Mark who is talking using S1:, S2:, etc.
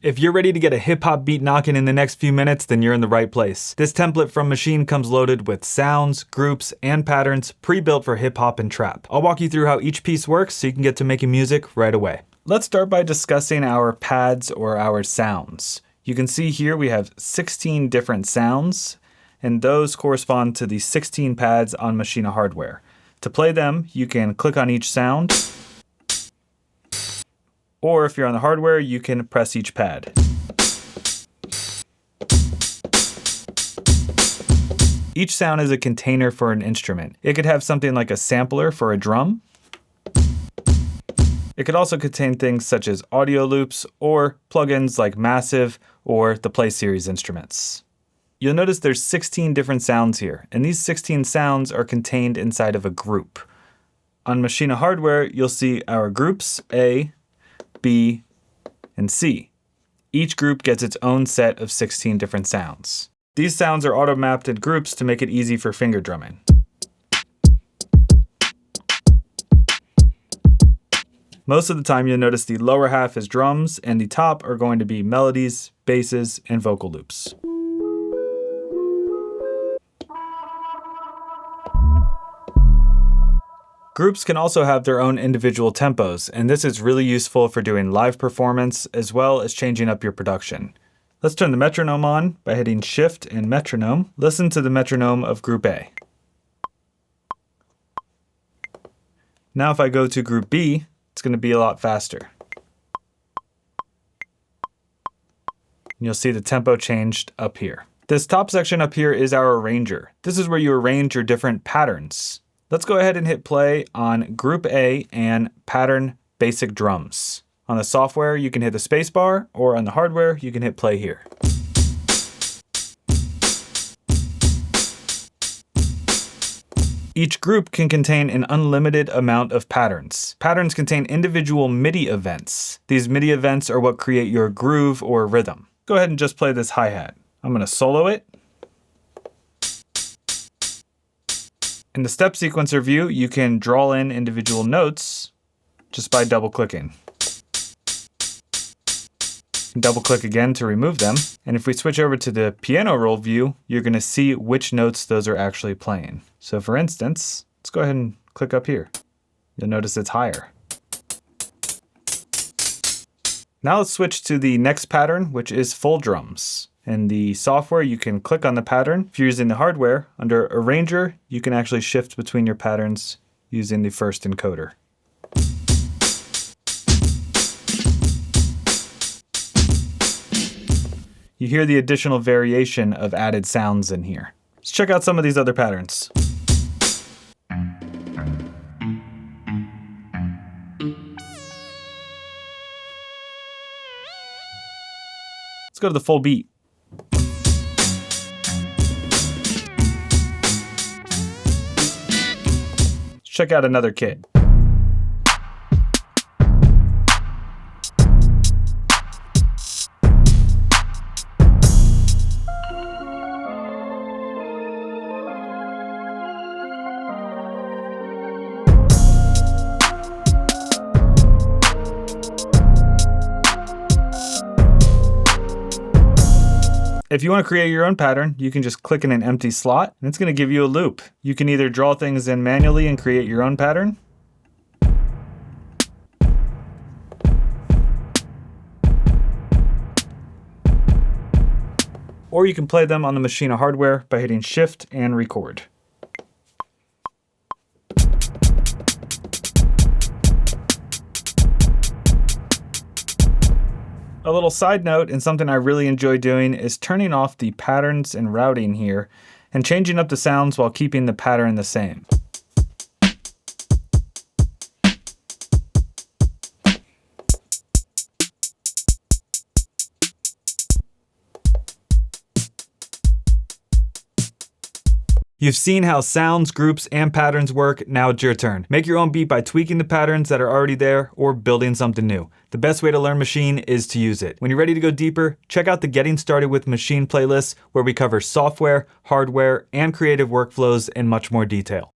S1: If you're ready to get a hip-hop beat knocking in the next few minutes, then you're in the right place. This template from Maschine comes loaded with sounds, groups, and patterns pre-built for hip-hop and trap. I'll walk you through how each piece works so you can get to making music right away. Let's start by discussing our pads or our sounds. You can see here we have 16 different sounds, and those correspond to the 16 pads on Maschine hardware. To play them, you can click on each sound, or if you're on the hardware, you can press each pad. Each sound is a container for an instrument. It could have something like a sampler for a drum. It could also contain things such as audio loops or plugins like Massive or the Play Series instruments. You'll notice there's 16 different sounds here, and these 16 sounds are contained inside of a group. On Maschine hardware, you'll see our groups A, B, and C. Each group gets its own set of 16 different sounds. These sounds are auto-mapped in groups to make it easy for finger drumming. Most of the time you'll notice the lower half is drums and the top are going to be melodies, basses, and vocal loops. Groups can also have their own individual tempos, and this is really useful for doing live performance as well as changing up your production. Let's turn the metronome on by hitting Shift and Metronome. Listen to the metronome of Group A. Now if I go to Group B, it's going to be a lot faster. And you'll see the tempo changed up here. This top section up here is our arranger. This is where you arrange your different patterns. Let's go ahead and hit play on Group A and Pattern Basic Drums. On the software, you can hit the spacebar, or on the hardware, you can hit play here. Each group can contain an unlimited amount of patterns. Patterns contain individual MIDI events. These MIDI events are what create your groove or rhythm. Go ahead and just play this hi-hat. I'm going to solo it. In the step sequencer view, you can draw in individual notes just by double-clicking. Double-click again to remove them. And if we switch over to the piano roll view, you're going to see which notes those are actually playing. So for instance, let's go ahead and click up here. You'll notice it's higher. Now let's switch to the next pattern, which is full drums. In the software, you can click on the pattern. If you're using the hardware, under Arranger, you can actually shift between your patterns using the first encoder. You hear the additional variation of added sounds in here. Let's check out some of these other patterns. Let's go to the full beat. Check out another kit. If you want to create your own pattern, you can just click in an empty slot, and it's going to give you a loop. You can either draw things in manually and create your own pattern, or you can play them on the Maschine hardware by hitting Shift and Record. A little side note, and something I really enjoy doing, is turning off the patterns and routing here and changing up the sounds while keeping the pattern the same. You've seen how sounds, groups, and patterns work. Now it's your turn. Make your own beat by tweaking the patterns that are already there or building something new. The best way to learn Maschine is to use it. When you're ready to go deeper, check out the Getting Started with Maschine playlist, where we cover software, hardware, and creative workflows in much more detail.